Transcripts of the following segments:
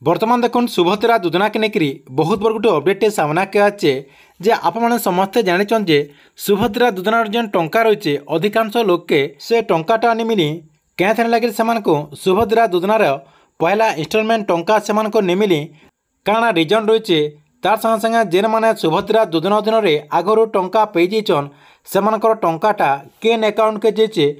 बर्तमान देखुन सुभद्रा योजना के लेकर बहुत बड़ गोटे अपडेट सामना के आचे जे आपने समस्ते जानी जे सुभद्रा योजनार जेन टंका रही अधिकांश लोके से टंकाटा आनी मिली क्या लगे से सुभद्रा योजनार पहला इन्स्टलमेंट टंका से निमिली काଣା रिजन रही तार संगे संगे जेन मैंने सुभद्रा योजना अधीन आगु टंका पे जाइछन से टंकाटा केन अकाउंट के जाइए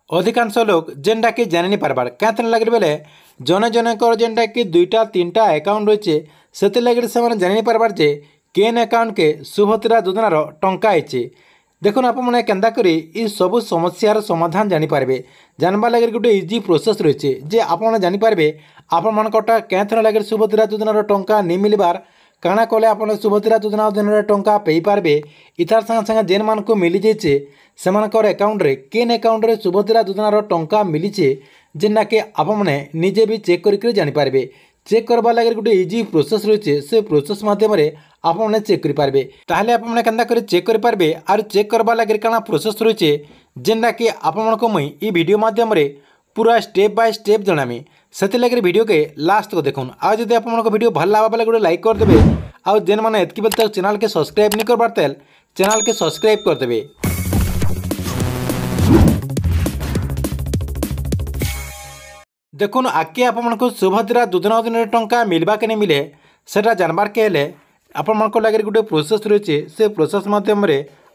अधिकांश लोग जेनटा कि जानी नहीं पारबार क्या लगे बेले जने जनकर जेनटा कि 2टा 3टा अकाउंट रही से लगे से जानी नहीं पारबार जे केन अकाउंट के सुभद्रा योजनार टंका आईचे। देखुन आपने केन्दा करी ई सब समस्यार समाधान जानीपारे जानबार लगे गोटे इजी प्रोसेस रही जे आप जानीपारे आपटा क्या लगे सुभद्रा योजनार टंका नहीं मिलबार काଣା कले आप सुभद्रा योजना अधीन टंका पे पारे इतार संगे संगे जेन मान को मिली जाइए से अकाउंट रे केन अकाउंट रे सुभद्रा योजनार टंका मिलीचे जेना कि आपने निजे भी चेक करके जानीपारे चेक करवा लगे गोटे इजी प्रोसेस रही से प्रोसेस मध्यम आपने चेक करेंगे ताहले आपने केन्दा कर चेक करेंगे आर चेक करवा लगे काଣା प्रोसेस रही जेना कि आपको मुई ई वीडियो माध्यम पूरा स्टेप बाय स्टेप जनामी से लगे वीडियो के लास्ट को देखुन आज जब आपको वीडियो भल लगा बेले गोटे लाइक करदे आउ जेन मैंने एतकी बेल तक चैनल के सब्सक्राइब नहीं करबार तेल चैनल के सब्सक्राइब करदे। देखुन आगे आपको सुभद्रा योजना अधीन टंका मिलवा के नहीं मिले सेटा जानबार के हेले आपको लगे गोटे प्रोसेस रही से प्रोसेस मध्यम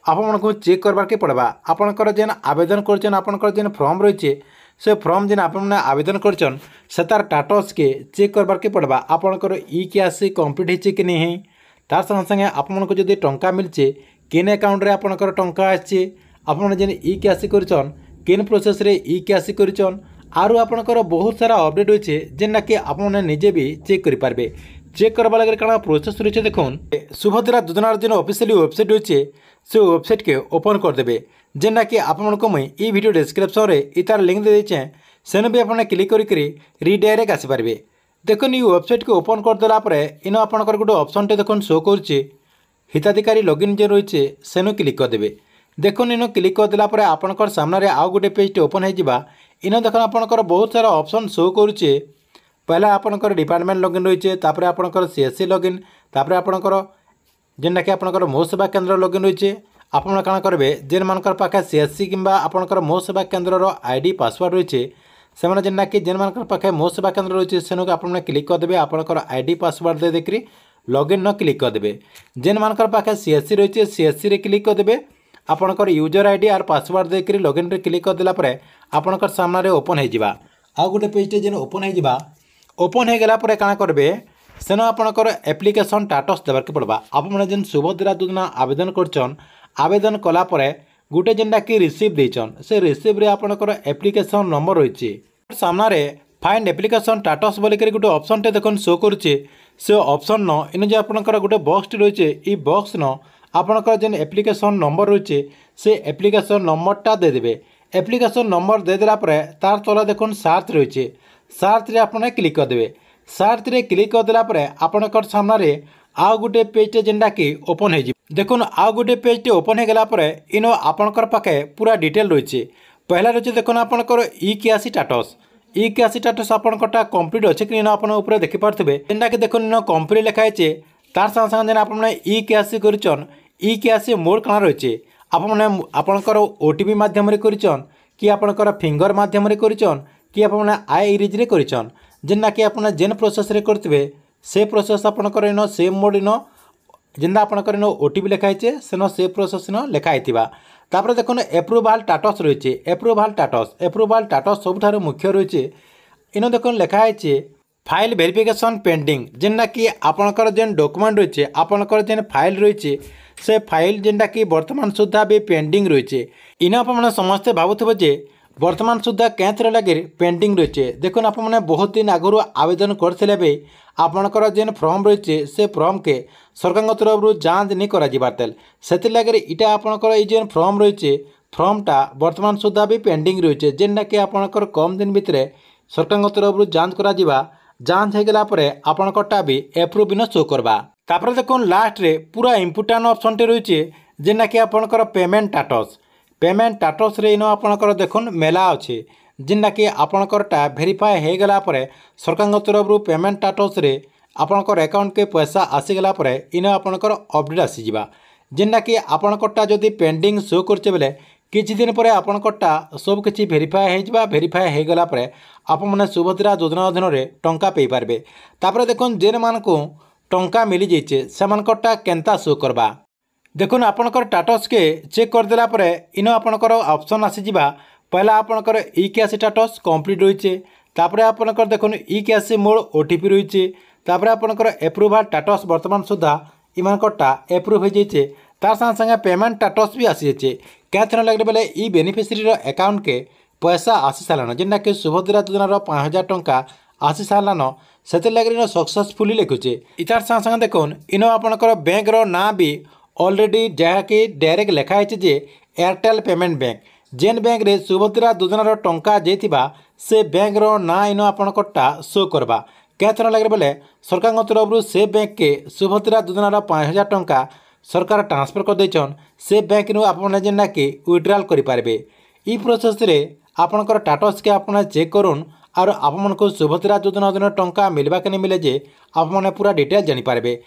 आपको चेक करवा के पड़वा आपंकर जेन आवेदन कर जेन फॉर्म रही से फॉर्म जेन आपने आवेदन करछन से तार स्टेटस के चेक करवा के पड़वा आपंकर ई केवाईसी कंप्लीट होछि कि नहीं तार संगे संगे आपको जदि टंका मिलचे केन अकाउंट रे आपंकर टंका आछे आपने जेन ई केवाईसी करछन केन प्रोसेस रे ई केवाईसी करछन आरु आपंकर बहुत सारा अपडेट होइछे जेना कि आपने निजे भी चेक करि पारबे चेक करवा लगे काଣା प्रोसेस रही देखुन सुभद्रा योजनार जेन ऑफिशियली वेबसाइट रही से वेबसाइट के ओपन करदे जेना कि आपको मुई ई वीडियो डिस्क्रिप्शन रे इतार लिंक दे देछे सेन भी आपने क्लिक करी रीडायरेक्ट आसी पारबे। देखुन ये वेबसाइट को ओपन करदेला परे इन आपनकर गोटे ऑप्शन टे देखुन शो करुचे हिताधिकारी लॉगिन जे रही सेनु क्लिक करदे। देखुन इन क्लिक करदेला परे आपनकर सामने आउ गोटे पेज टे ओपन होइजिबा इन देखुन आपनकर बहुत सारा ऑप्शन शो करुचे पहला आपनकर डिपार्टमेंट लॉगिन रही तापर आपनकर सीएससी लॉगिन तापर आपनकर जेनटा कि आपनकर मो सेवा केन्द्र लॉगिन रही आपन काଣା करेंगे जेन मानकर पाखे सीएससी किंबा आपनकर मो सेवा केन्द्र आईडी पासवर्ड रही से मैंने जेना कि जेन मानकर पाखे मो सेवा केन्द्र रही सेनु आपने क्लिक करदे आपनकर आईडी पासवर्ड दे देकरी लॉगिन न क्लिक करदे जेन मानकर पाखे सीएससी रही सीएससी रे क्लिक करदे आपनकर यूजर आईडी आर पासवर्ड देकरी लॉगिन रे क्लिक करदेला परे आपनकर सामने ओपन हो जिबा आ गोटे पेज टे जेन ओपन हो जिबा ओपन हो गला परे काଣା करबे सेनो आपनकर एप्लिकेशन स्टेटस देबार के पड़बा आपने जेन सुभद्रा योजना आवेदन करछन आवेदन कला परे गोटे जेनटा कि रिसीव देछन से रिसीव रे आपनकर एप्लिकेशन नंबर रही सामने फाइंड एप्लिकेशन स्टेटस बोल कर गोटे ऑप्शन टे देखन शो करुचे से ऑप्शन न इन जो आपनकर गोटे बॉक्स रही ई बॉक्स न आपनकर जेन एप्लिकेशन नंबर रही से एप्लिकेशन नंबरटा दे देबे एप्लिकेशन नंबर दे देला परे तार तले देखुन सर्च रही सर्च रे आपने क्लिक करदे सर्च रे क्लिक करदेला परे आपनकर सामने आउ गोटे पेज टे जेनटा कि ओपन हो देखुन आउ गोटे पेज टे ओपन हो गला परे इनो आपनकर पाखे पूरा डिटेल रही पहला रही देखुन आपनकर ई केवाईसी स्टेटस आपनकटा कंप्लीट अच्छे कि आपन ऊपर देखि पारथबे जेनटा कि देखुन इनो कंप्लीट लिखाई छे तार संगे संगे जेन आपने ई केवाईसी करछन ई केवाईसी मोड काଣା रही आपने आपनकर ओटीपी माध्यम रे करछन कि आपनकर फिंगर माध्यम रे करछन कि आपने आई इरेज रे करछन जेना कि आपने जेन प्रोसेस रे करथबे से प्रोसेस आपनकर इन सेम मोड इन जेनता आपनकर इन ओटीपी लिखाई सेन से प्रोसेस इन लिखाई तापर देखुन एप्रुवाल स्टेटस रही एप्रुवाल स्टेटस सबुठारु मुख्य रही इन देखुन लिखाई फाइल वेरिफिकेशन पेंडिंग जेना कि आपनकर जेन डॉक्यूमेंट रही आपनकर जेन फाइल रही से फाइल जेनटा कि वर्तमान सुधा भी पेंडिंग रही इन आपने समस्ते भावुवे जे वर्तमान सुधा क्या लगे पेंडिंग रही देखुन आपने बहुत दिन आगु आवेदन करते भी आपणकर जेन फॉर्म रही से फॉर्म के सरकार तरफ जांच नहीं कर से लगे इटा आपणकर जेन फॉर्म रही फॉर्मटा वर्तमान सुधा भी पेंडिंग रही जेनटा कि आपणकर कम दिन भितर सरकार तरफ जांच करा जांच हो गला आपणकटा भी एप्रुव इन शो करवा तापर देखुन लास्ट रे पूरा इम्पोर्टाट ऑप्शन टे रही जेना कि आपणकर पेमेंट स्टेटस रे इन आपणकर देखुन मेला अच्छे जेनटा कि आपणकरटा भेरीफाए हो गला सरकार तरफ पेमेंट स्टाटस रे आपणकर अकाउंट के पैसा आसीगला इन आपणकर अपडेट आसीजा जेनटा कि आपणकरटा जदि पेंडिंग शो करछे बेले किछि दिन पर आपणकरटा सब किछि भेरीफाए हो गला आपने सुभद्रा योजना अधीन में टंका पाई पारबे। तापर देखुन जेन मानकु टंका मिली जाइए सेमानकरटा केनता शो करबा देखुन आपणकर स्टाटस के चेक करदेला इन आपणकर ऑप्शन आसीजा पहला आपणकर ई कैश स्टाटस कंप्लीट रही तापर आपणकर देखुन ई कैश मोड ओटीपी रही तापर आपणकर एप्रुवाल स्टाटस वर्तमान सुधा इमानकरटा एप्रुव हो जाइए तार संगे संगे पेमेंट स्टाटस भी आसी जाइए क्या थर लगे बेले ई बेनिफिशियरी अकाउंट के पैसा आसी सारान जेनटा कि सुभद्रा योजनार 5000 टंका आसी सारान से लगे सक्सेसफुली लिखुचे इतार संगे संगे देखुन इन आपणकर बैंक ना भी ऑलरेडी जहाँकि डायरेक्ट लिखाई जे एयरटेल पेमेंट बैंक जेन बैंक रे सुभद्रा योजनार टंका जाइथिबा से बैंक ना इन आपणकरटा शो करबा क्या थर लगे बेले सरकार तरफ से बैंक के सुभद्रा योजनार 5000 टंका सरकार ट्रांसफर कर देछन से बैंक नु आपन जेना कि विड्रॉल करि पारबे ई प्रोसेस रे आपनकर स्टेटस के आपन चेक करूँ और आपको सुभद्रा योजना अधीन टंका मिलवा के नहीं मिले जे आपने पूरा डिटेल जानी पारबे